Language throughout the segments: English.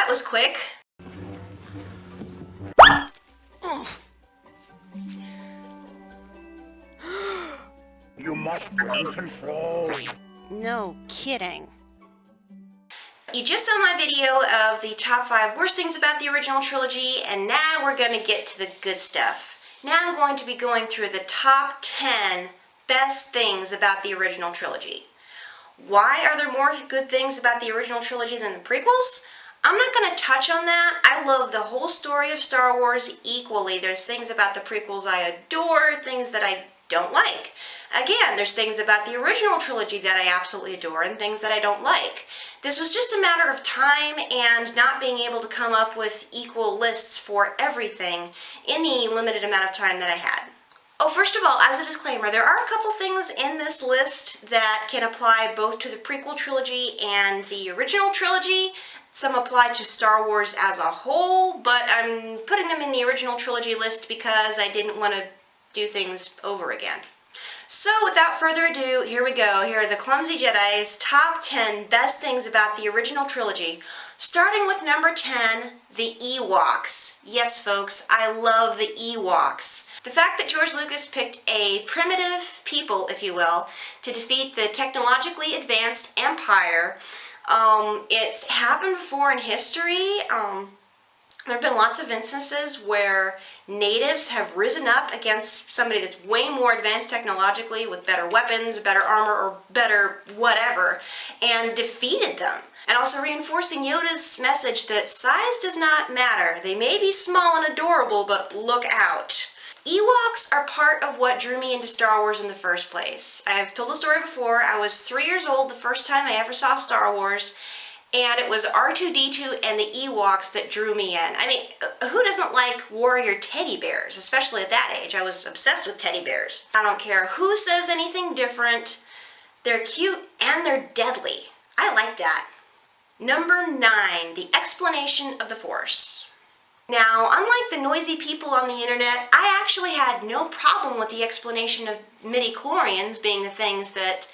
that was quick. You must gain control. No kidding. You just saw my video of the top 5 worst things about the original trilogy, and now we're going to get to the good stuff. Now I'm going to be going through the top 10 best things about the original trilogy. Why are there more good things about the original trilogy than the prequels? I'm not going to touch on that. I love the whole story of Star Wars equally. There's things about the prequels I adore, things that I don't like. Again, there's things about the original trilogy that I absolutely adore and things that I don't like. This was just a matter of time and not being able to come up with equal lists for everything in the limited amount of time that I had. Oh, first of all, as a disclaimer, there are a couple things in this list that can apply both to the prequel trilogy and the original trilogy. Some apply to Star Wars as a whole, but I'm putting them in the original trilogy list because I didn't want to do things over again. So without further ado, here we go. Here are the Clumsy Jedi's top 10 best things about the original trilogy. Starting with number 10, the Ewoks. Yes, folks, I love the Ewoks. The fact that George Lucas picked a primitive people, if you will, to defeat the technologically advanced Empire, it's happened before in history. There have been lots of instances where natives have risen up against somebody that's way more advanced technologically with better weapons, better armor, or better whatever, and defeated them. And also reinforcing Yoda's message that size does not matter. They may be small and adorable, but look out. Ewoks are part of what drew me into Star Wars in the first place. I've told the story before. I was 3 years old the first time I ever saw Star Wars, and it was R2-D2 and the Ewoks that drew me in. I mean, who doesn't like warrior teddy bears, especially at that age? I was obsessed with teddy bears. I don't care who says anything different. They're cute and they're deadly. I like that. Number 9, the explanation of the Force. Now, unlike the noisy people on the internet, I actually had no problem with the explanation of midi-chlorians being the things that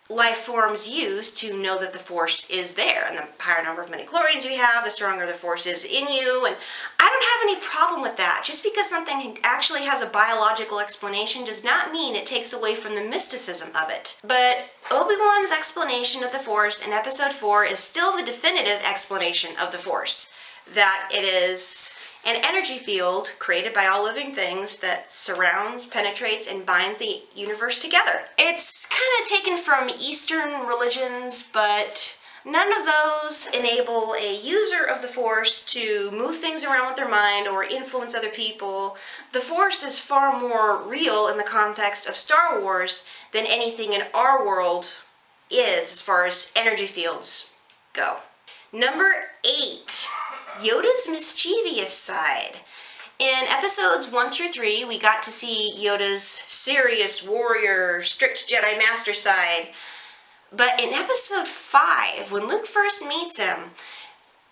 life forms use to know that the Force is there. And the higher number of midi-chlorians you have, the stronger the Force is in you. And I don't have any problem with that. Just because something actually has a biological explanation does not mean it takes away from the mysticism of it. But Obi-Wan's explanation of the Force in Episode 4 is still the definitive explanation of the Force. That it is an energy field created by all living things that surrounds, penetrates, and binds the universe together. It's kind of taken from Eastern religions, but none of those enable a user of the Force to move things around with their mind or influence other people. The Force is far more real in the context of Star Wars than anything in our world is as far as energy fields go. Number 8. Yoda's mischievous side. In episodes 1 through 3, we got to see Yoda's serious warrior, strict Jedi Master side. But in episode 5, when Luke first meets him,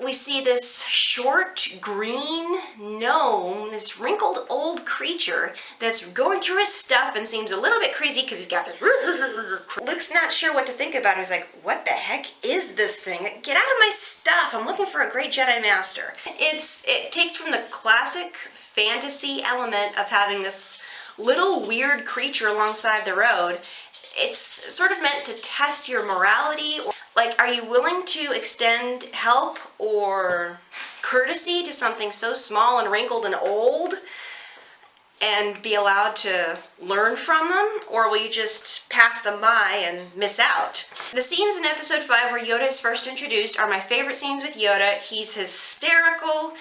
we see this short, green gnome, this wrinkled old creature that's going through his stuff and seems a little bit crazy because he's got this... Luke's not sure what to think about him. He's like, what the heck is this thing? Get out of my stuff. I'm looking for a great Jedi Master. It takes from the classic fantasy element of having this little weird creature alongside the road. It's sort of meant to test your morality. Like, are you willing to extend help or courtesy to something so small and wrinkled and old and be allowed to learn from them? Or will you just pass them by and miss out? The scenes in episode 5 where Yoda is first introduced are my favorite scenes with Yoda. He's hysterical.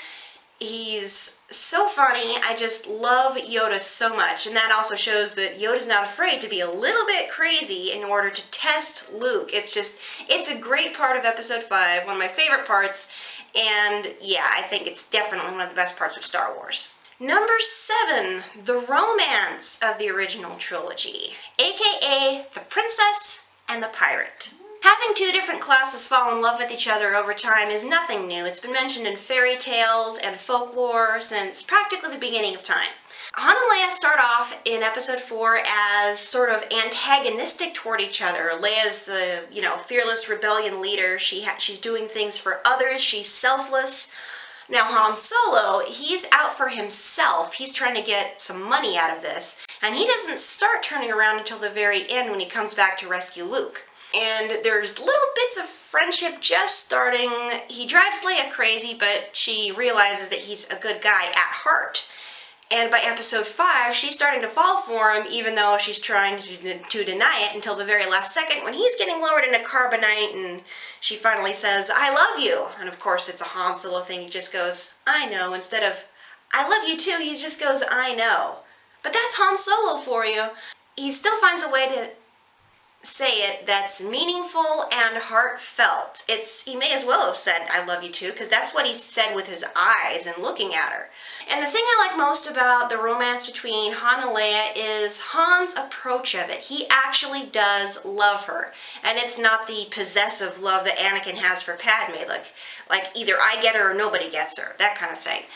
He's so funny. I just love Yoda so much, and that also shows that Yoda's not afraid to be a little bit crazy in order to test Luke. It's a great part of episode 5, one of my favorite parts, and yeah, I think it's definitely one of the best parts of Star Wars. Number 7, the romance of the original trilogy, aka the princess and the pirate. Having two different classes fall in love with each other over time is nothing new. It's been mentioned in fairy tales and folklore since practically the beginning of time. Han and Leia start off in episode 4 as sort of antagonistic toward each other. Leia's the, fearless rebellion leader. She's doing things for others. She's selfless. Now Han Solo, he's out for himself. He's trying to get some money out of this. And he doesn't start turning around until the very end when he comes back to rescue Luke. And there's little bits of friendship just starting. He drives Leia crazy, but she realizes that he's a good guy at heart. And by episode 5, she's starting to fall for him, even though she's trying to deny it until the very last second when he's getting lowered into carbonite and she finally says, "I love you." And of course, it's a Han Solo thing. He just goes, "I know." Instead of, "I love you too," he just goes, "I know." But that's Han Solo for you. He still finds a way to say it that's meaningful and heartfelt. He may as well have said, "I love you too," because that's what he said with his eyes and looking at her. And the thing I like most about the romance between Han and Leia is Han's approach of it. He actually does love her. And it's not the possessive love that Anakin has for Padme, like either I get her or nobody gets her, that kind of thing.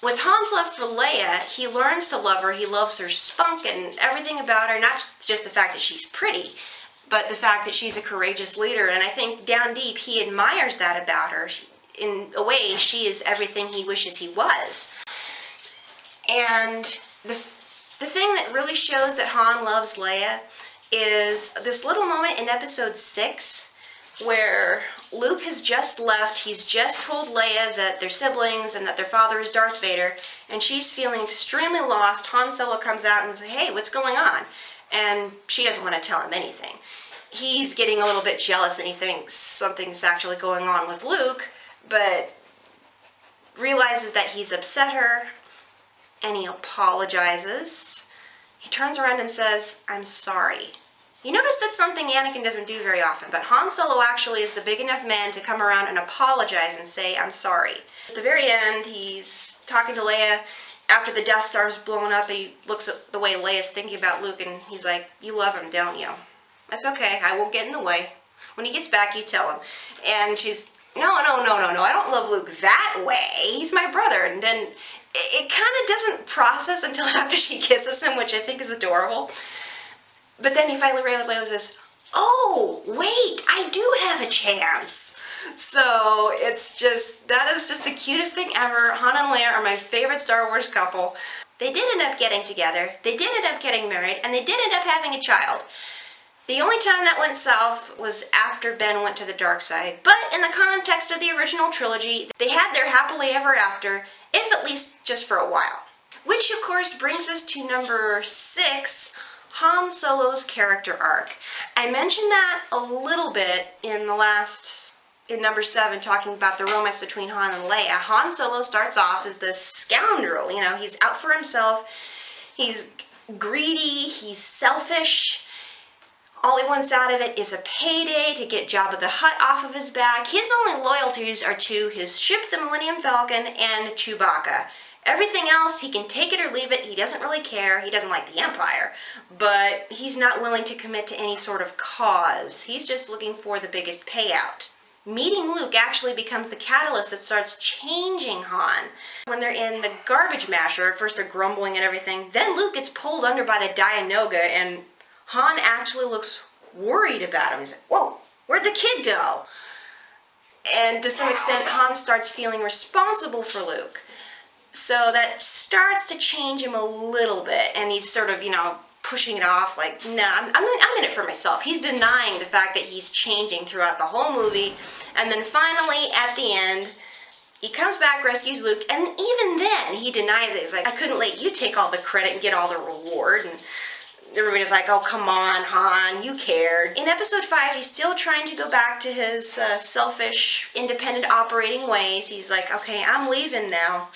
With Han's love for Leia, he learns to love her. He loves her spunk and everything about her, not just the fact that she's pretty, but the fact that she's a courageous leader. And I think down deep, he admires that about her. In a way, she is everything he wishes he was. And the thing that really shows that Han loves Leia is this little moment in episode 6 where Luke has just left. He's just told Leia that they're siblings and that their father is Darth Vader, and she's feeling extremely lost. Han Solo comes out and says, "Hey, what's going on?" And she doesn't want to tell him anything. He's getting a little bit jealous and he thinks something's actually going on with Luke, but realizes that he's upset her, and he apologizes. He turns around and says, "I'm sorry." You notice that's something Anakin doesn't do very often, but Han Solo actually is the big enough man to come around and apologize and say, "I'm sorry." At the very end, he's talking to Leia. After the Death Star's blown up, he looks at the way Leia's thinking about Luke, and he's like, "You love him, don't you?" "That's okay, I won't get in the way. When he gets back, you tell him." And she's, no, I don't love Luke that way. He's my brother." And then it kind of doesn't process until after she kisses him, which I think is adorable. But then he finally realizes, "Oh, wait, I do have a chance." So that is just the cutest thing ever. Han and Leia are my favorite Star Wars couple. They did end up getting together, they did end up getting married, and they did end up having a child. The only time that went south was after Ben went to the dark side. But in the context of the original trilogy, they had their happily ever after, if at least just for a while. Which of course brings us to number 6, Han Solo's character arc. I mentioned that a little bit in number 7, talking about the romance between Han and Leia. Han Solo starts off as this scoundrel. He's out for himself. He's greedy. He's selfish. All he wants out of it is a payday to get Jabba the Hutt off of his back. His only loyalties are to his ship, the Millennium Falcon, and Chewbacca. Everything else, he can take it or leave it. He doesn't really care. He doesn't like the Empire, but he's not willing to commit to any sort of cause. He's just looking for the biggest payout. Meeting Luke actually becomes the catalyst that starts changing Han. When they're in the garbage masher, at first they're grumbling and everything, then Luke gets pulled under by the Dianoga, and Han actually looks worried about him. He's like, "Whoa, where'd the kid go?" And to some extent, Han starts feeling responsible for Luke. So that starts to change him a little bit, and he's sort of, pushing it off like, "Nah, I'm in it for myself." He's denying the fact that he's changing throughout the whole movie, and then finally, at the end, he comes back, rescues Luke, and even then, he denies it. He's like, "I couldn't let you take all the credit and get all the reward," and everybody's like, "Oh, come on, Han, you cared." In episode 5, he's still trying to go back to his selfish, independent operating ways. He's like, "Okay, I'm leaving now.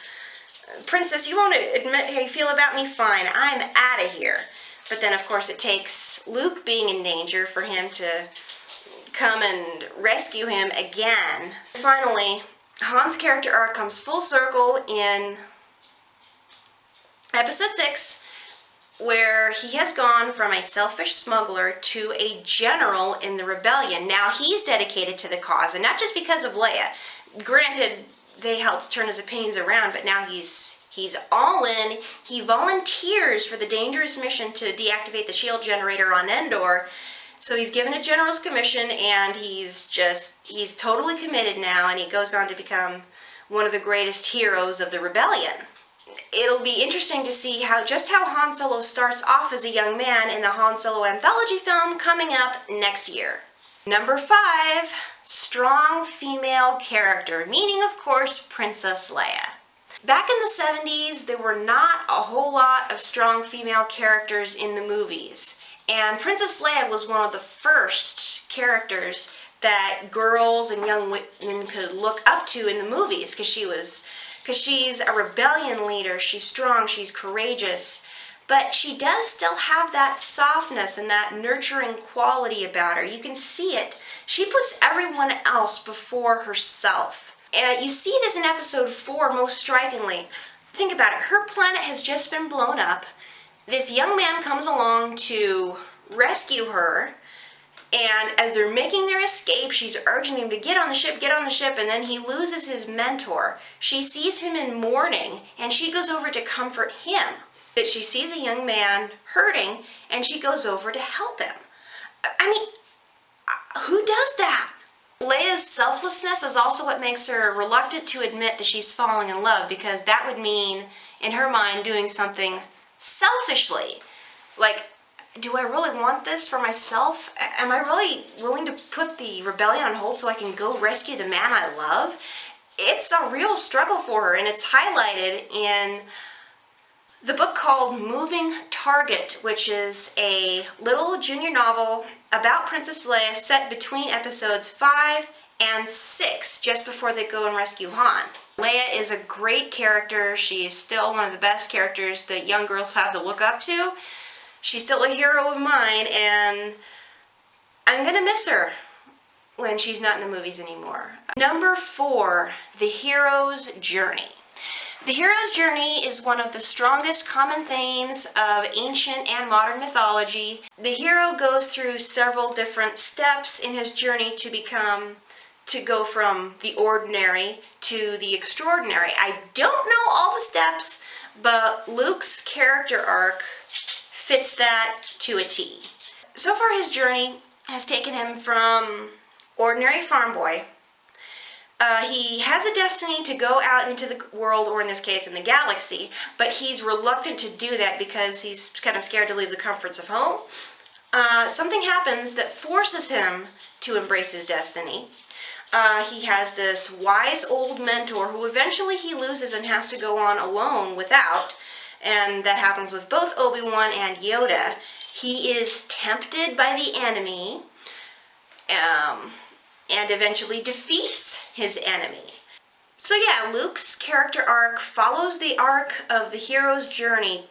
Princess, you won't admit how you feel about me? Fine, I'm out of here." But then, of course, it takes Luke being in danger for him to come and rescue him again. Finally, Han's character arc comes full circle in episode 6, where he has gone from a selfish smuggler to a general in the rebellion. Now he's dedicated to the cause, and not just because of Leia. Granted, they helped turn his opinions around, but now he's He's all in. He volunteers for the dangerous mission to deactivate the shield generator on Endor. So he's given a general's commission, and he's totally committed now, and he goes on to become one of the greatest heroes of the rebellion. It'll be interesting to see how Han Solo starts off as a young man in the Han Solo anthology film coming up next year. Number 5, strong female character, meaning of course Princess Leia. Back in the 70s, there were not a whole lot of strong female characters in the movies, and Princess Leia was one of the first characters that girls and young women could look up to in the movies, because she's a rebellion leader, she's strong, she's courageous, but she does still have that softness and that nurturing quality about her. You can see it. She puts everyone else before herself. And you see this in episode 4 most strikingly. Think about it. Her planet has just been blown up. This young man comes along to rescue her, and as they're making their escape, she's urging him to get on the ship, and then he loses his mentor. She sees him in mourning, and she goes over to comfort him. That she sees a young man hurting, and she goes over to help him. I mean, who does that? Leia's selflessness is also what makes her reluctant to admit that she's falling in love, because that would mean, in her mind, doing something selfishly. Like, do I really want this for myself? Am I really willing to put the rebellion on hold so I can go rescue the man I love? It's a real struggle for her, and it's highlighted in the book called Moving Target, which is a little junior novel about Princess Leia set between episodes 5 and 6, just before they go and rescue Han. Leia is a great character. She's still one of the best characters that young girls have to look up to. She's still a hero of mine, and I'm gonna miss her when she's not in the movies anymore. Number 4, the hero's journey. The hero's journey is one of the strongest common themes of ancient and modern mythology. The hero goes through several different steps in his journey to go from the ordinary to the extraordinary. I don't know all the steps, but Luke's character arc fits that to a T. So far, his journey has taken him from ordinary farm boy. He has a destiny to go out into the world, or in this case, in the galaxy, but he's reluctant to do that because he's kind of scared to leave the comforts of home. Something happens that forces him to embrace his destiny. He has this wise old mentor who eventually he loses and has to go on alone without, and that happens with both Obi-Wan and Yoda. He is tempted by the enemy, and eventually defeats his enemy. So yeah, Luke's character arc follows the arc of the hero's journey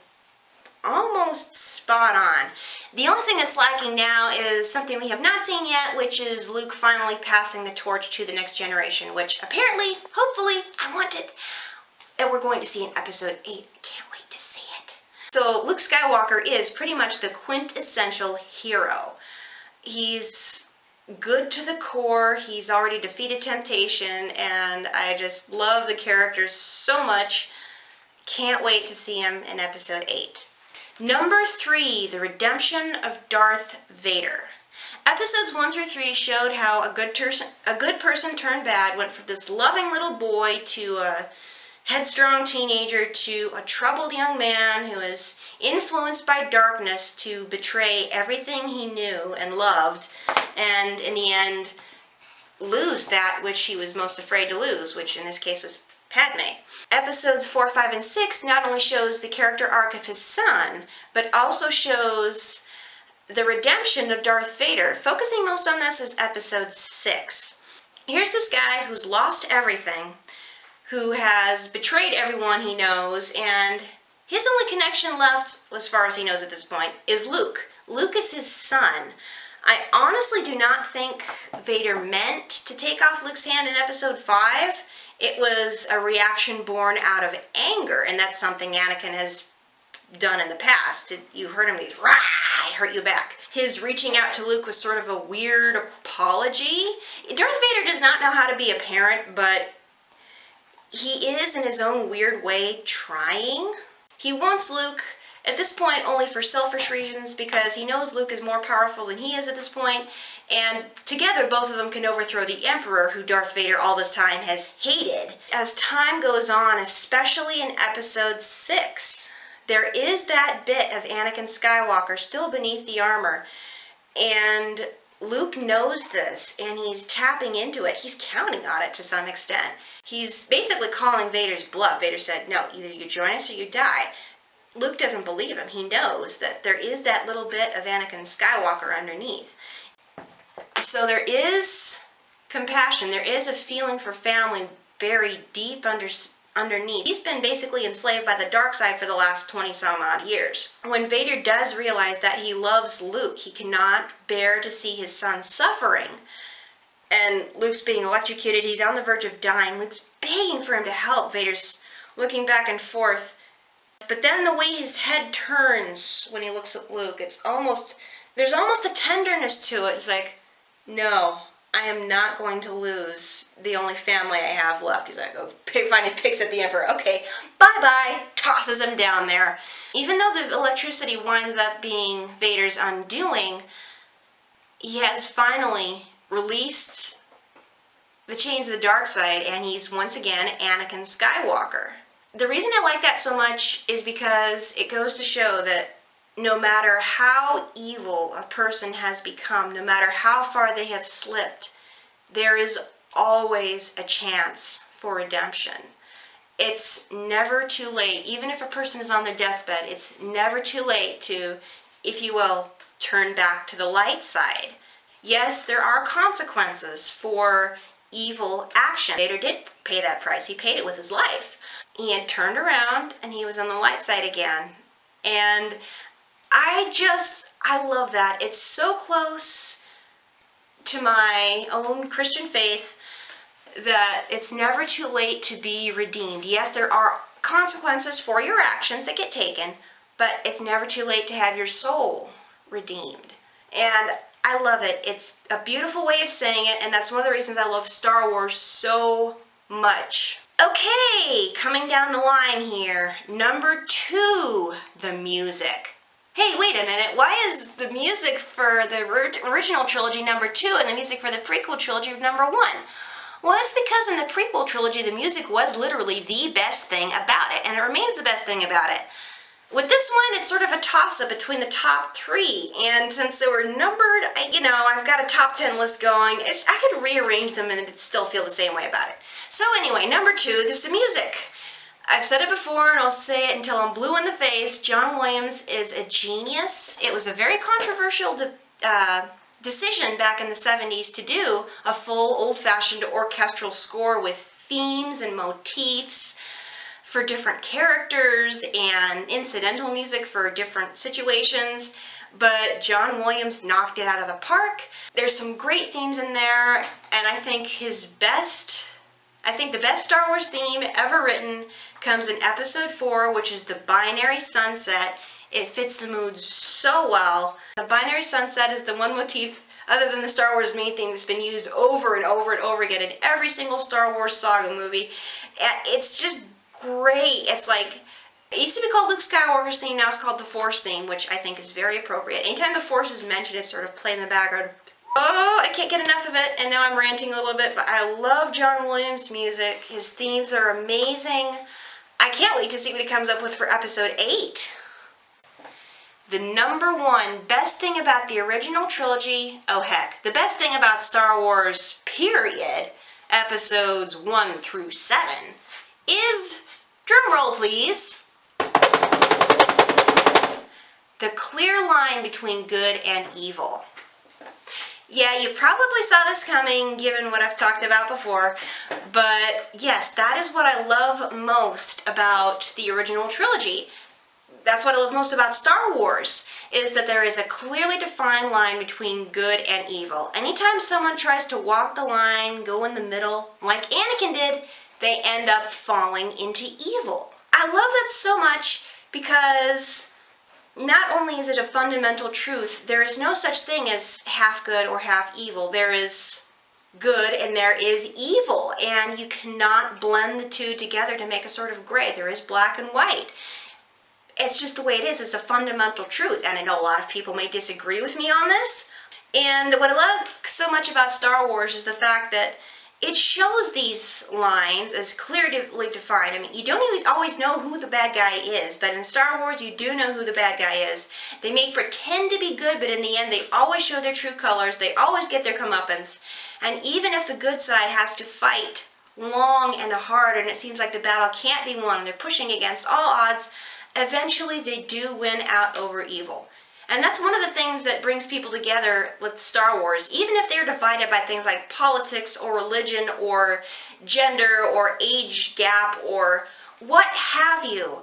almost spot on. The only thing that's lacking now is something we have not seen yet, which is Luke finally passing the torch to the next generation, which apparently, hopefully, I want it. And we're going to see in episode 8. I can't wait to see it. So Luke Skywalker is pretty much the quintessential hero. He's good to the core, he's already defeated temptation, and I just love the character so much. Can't wait to see him in episode 8. Number 3, the redemption of Darth Vader. Episodes 1 through 3 showed how a good person turned bad went from this loving little boy to a headstrong teenager to a troubled young man who is influenced by darkness to betray everything he knew and loved, and in the end lose that which he was most afraid to lose, which in this case was Padme. Episodes 4, 5, and 6 not only shows the character arc of his son, but also shows the redemption of Darth Vader. Focusing most on this is episode 6. Here's this guy who's lost everything, who has betrayed everyone he knows, and his only connection left, as far as he knows at this point, is Luke. Luke is his son. I honestly do not think Vader meant to take off Luke's hand in episode 5. It was a reaction born out of anger, and that's something Anakin has done in the past. You heard him, he's, rah, I hurt you back. His reaching out to Luke was sort of a weird apology. Darth Vader does not know how to be a parent, but he is, in his own weird way, trying. He wants Luke, at this point, only for selfish reasons, because he knows Luke is more powerful than he is at this point, and together both of them can overthrow the Emperor, who Darth Vader all this time has hated. As time goes on, especially in Episode 6, there is that bit of Anakin Skywalker still beneath the armor, and Luke knows this, and he's tapping into it. He's counting on it to some extent. He's basically calling Vader's bluff. Vader said, no, either you join us or you die. Luke doesn't believe him. He knows that there is that little bit of Anakin Skywalker underneath. So there is compassion. There is a feeling for family buried deep underneath. He's been basically enslaved by the dark side for the last 20 some odd years. When Vader does realize that he loves Luke, he cannot bear to see his son suffering. And Luke's being electrocuted. He's on the verge of dying. Luke's begging for him to help. Vader's looking back and forth. But then the way his head turns when he looks at Luke, there's almost a tenderness to it. It's like, no, I am not going to lose the only family I have left. He's like, oh, finally picks at the Emperor. Okay, bye-bye. Tosses him down there. Even though the electricity winds up being Vader's undoing, he has finally released the chains of the dark side, and he's once again Anakin Skywalker. The reason I like that so much is because it goes to show that no matter how evil a person has become, no matter how far they have slipped, there is always a chance for redemption. It's never too late. Even if a person is on their deathbed, it's never too late to, if you will, turn back to the light side. Yes, there are consequences for evil action. Vader did pay that price. He paid it with his life. He had turned around and he was on the light side again. And I love that. It's so close to my own Christian faith that it's never too late to be redeemed. Yes, there are consequences for your actions that get taken, but it's never too late to have your soul redeemed. And I love it. It's a beautiful way of saying it, and that's one of the reasons I love Star Wars so much. Okay, coming down the line here, number 2, the music. Hey, wait a minute, why is the music for the original trilogy number 2 and the music for the prequel trilogy number 1? Well, that's because in the prequel trilogy, the music was literally the best thing about it, and it remains the best thing about it. With this one, it's sort of a toss-up between the top 3, and since they were numbered, I've got a top 10 list going. I could rearrange them and it'd still feel the same way about it. So anyway, number 2, there's the music. I've said it before and I'll say it until I'm blue in the face. John Williams is a genius. It was a very controversial decision back in the 70s to do a full old-fashioned orchestral score with themes and motifs for different characters and incidental music for different situations, but John Williams knocked it out of the park. There's some great themes in there, and I think the best Star Wars theme ever written comes in Episode 4, which is the Binary Sunset. It fits the mood so well. The Binary Sunset is the one motif, other than the Star Wars main theme, that's been used over and over and over again in every single Star Wars saga movie. It's just great. It's like, it used to be called Luke Skywalker's theme, now it's called the Force theme, which I think is very appropriate. Anytime the Force is mentioned, it's sort of played in the background. Oh, I can't get enough of it, and now I'm ranting a little bit, but I love John Williams' music. His themes are amazing. I can't wait to see what he comes up with for Episode 8. The number 1 best thing about the original trilogy, oh heck, the best thing about Star Wars, period, Episodes 1 through 7, is, drumroll please, the clear line between good and evil. Yeah, you probably saw this coming given what I've talked about before, but yes, that is what I love most about the original trilogy. That's what I love most about Star Wars, is that there is a clearly defined line between good and evil. Anytime someone tries to walk the line, go in the middle, like Anakin did, they end up falling into evil. I love that so much because not only is it a fundamental truth, there is no such thing as half good or half evil. There is good and there is evil, and you cannot blend the two together to make a sort of gray. There is black and white. It's just the way it is. It's a fundamental truth, and I know a lot of people may disagree with me on this. And what I love so much about Star Wars is the fact that it shows these lines as clearly defined. I mean, you don't always know who the bad guy is, but in Star Wars you do know who the bad guy is. They may pretend to be good, but in the end they always show their true colors. They always get their comeuppance. And even if the good side has to fight long and hard and it seems like the battle can't be won and they're pushing against all odds, eventually they do win out over evil. And that's one of the things that brings people together with Star Wars, even if they're divided by things like politics or religion or gender or age gap or what have you.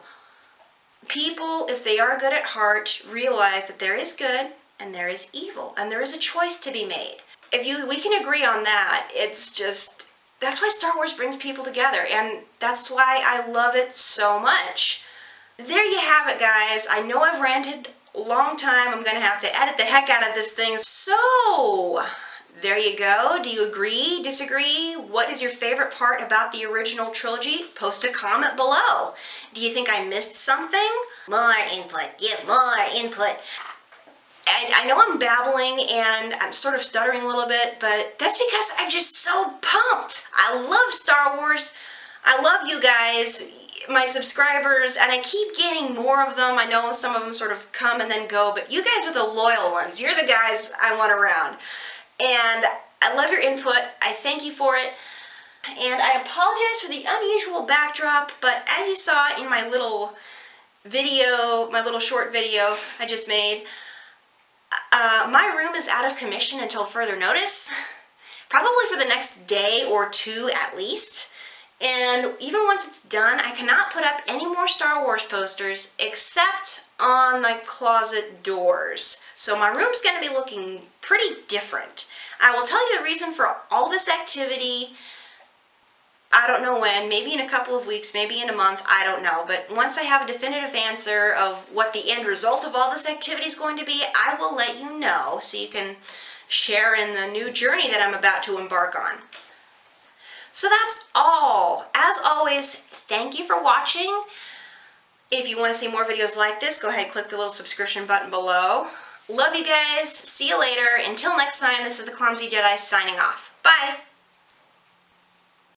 People, if they are good at heart, realize that there is good and there is evil and there is a choice to be made. We can agree on that. It's just, that's why Star Wars brings people together, and that's why I love it so much. There you have it, guys. I know I've ranted a long time. I'm going to have to edit the heck out of this thing. So, there you go. Do you agree? Disagree? What is your favorite part about the original trilogy? Post a comment below. Do you think I missed something? More input. Give more input. I know I'm babbling and I'm sort of stuttering a little bit, but that's because I'm just so pumped. I love Star Wars. I love you guys, my subscribers, and I keep getting more of them. I know some of them sort of come and then go, but you guys are the loyal ones. You're the guys I want around. And I love your input. I thank you for it. And I apologize for the unusual backdrop, but as you saw in my little video, my little short video I just made, my room is out of commission until further notice, probably for the next day or two at least. And even once it's done, I cannot put up any more Star Wars posters except on the closet doors. So my room's going to be looking pretty different. I will tell you the reason for all this activity. I don't know when, maybe in a couple of weeks, maybe in a month, I don't know. But once I have a definitive answer of what the end result of all this activity is going to be, I will let you know so you can share in the new journey that I'm about to embark on. So that's all. As always, thank you for watching. If you want to see more videos like this, go ahead and click the little subscription button below. Love you guys. See you later. Until next time, this is the Clumsy Jedi signing off. Bye.